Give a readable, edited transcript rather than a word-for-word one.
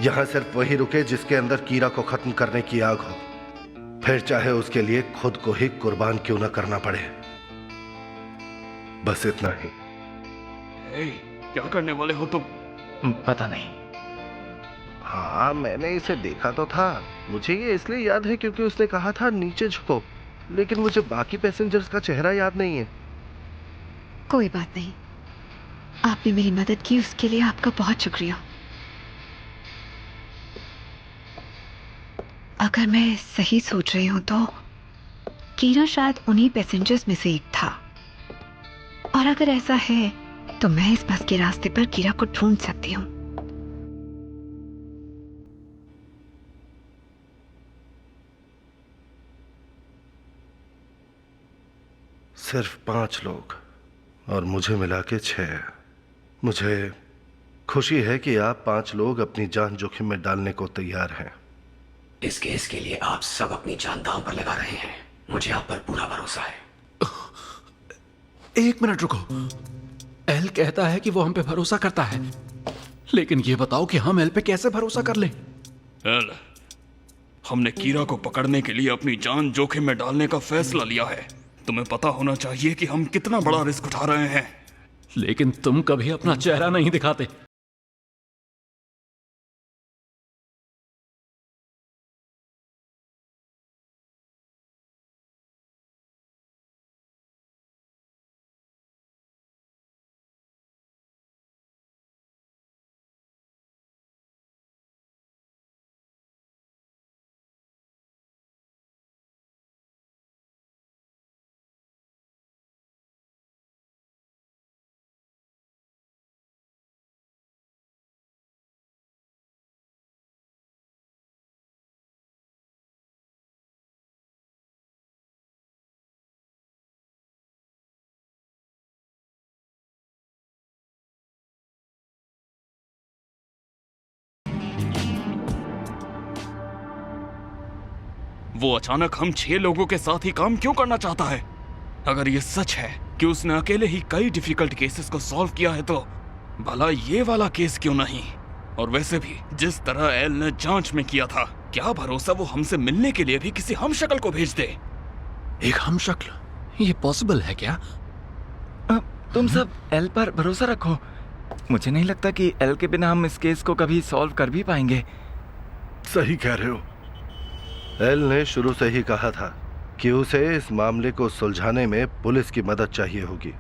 यहाँ सिर्फ वही रुके जिसके अंदर कीड़ा को खत्म करने की आग हो, फिर चाहे उसके लिए खुद को ही कुर्बान क्यों ना करना पड़े। बस इतना ही। क्या करने वाले हो तुम? पता नहीं। हाँ, मैंने इसे देखा तो था। मुझे ये इसलिए याद है क्योंकि उसने कहा था नीचे झुको, लेकिन मुझे बाकी पैसेंजर्स का चेहरा याद नहीं है। कोई बात नहीं, आपने मेरी मदद की, उसके लिए आपका बहुत शुक्रिया। अगर मैं सही सोच रही हूं तो कीरा शायद उन्हीं पैसेंजर्स में से एक था, और अगर ऐसा है तो मैं इस बस के रास्ते पर कीरा को ढूंढ सकती हूँ। सिर्फ 5 लोग और मुझे मिला के 6। मुझे खुशी है कि आप 5 लोग अपनी जान जोखिम में डालने को तैयार हैं। इस केस के लिए आप सब अपनी जान दांव पर लगा रहे हैं। मुझे आप पर पूरा भरोसा है। एक मिनट रुको। एल कहता है कि वो हम पे भरोसा करता है, लेकिन ये बताओ कि हम एल पे कैसे भरोसा कर लें? एल, हमने कीरा को पकड़ने के लिए अपनी जान जोखिम में डालने का फैसला लिया है। तुम्हें पता होना चाहिए कि हम कितना बड़ा रिस्क उठा रहे हैं। लेकिन तुम कभी अपना चेहरा नहीं दिखाते। वो अचानक हम 6 लोगों के साथ ही काम क्यों करना चाहता है? अगर ये सच है कि उसने अकेले ही कई डिफिकल्ट केसेस को सॉल्व किया है, तो भला ये वाला केस क्यों नहीं? और वैसे भी जिस तरह एल ने जांच में किया था, क्या भरोसा वो हमसे मिलने के लिए भी किसी हमशक्ल को भेज दे? एक हमशक्ल? ये पॉसिबल है क्या? तुम सब एल पर भरोसा रखो। मुझे नहीं लगता कि एल के बिना हम इस केस को कभी सॉल्व कर भी पाएंगे। सही कह रहे हो। एल ने शुरू से ही कहा था कि उसे इस मामले को सुलझाने में पुलिस की मदद चाहिए होगी।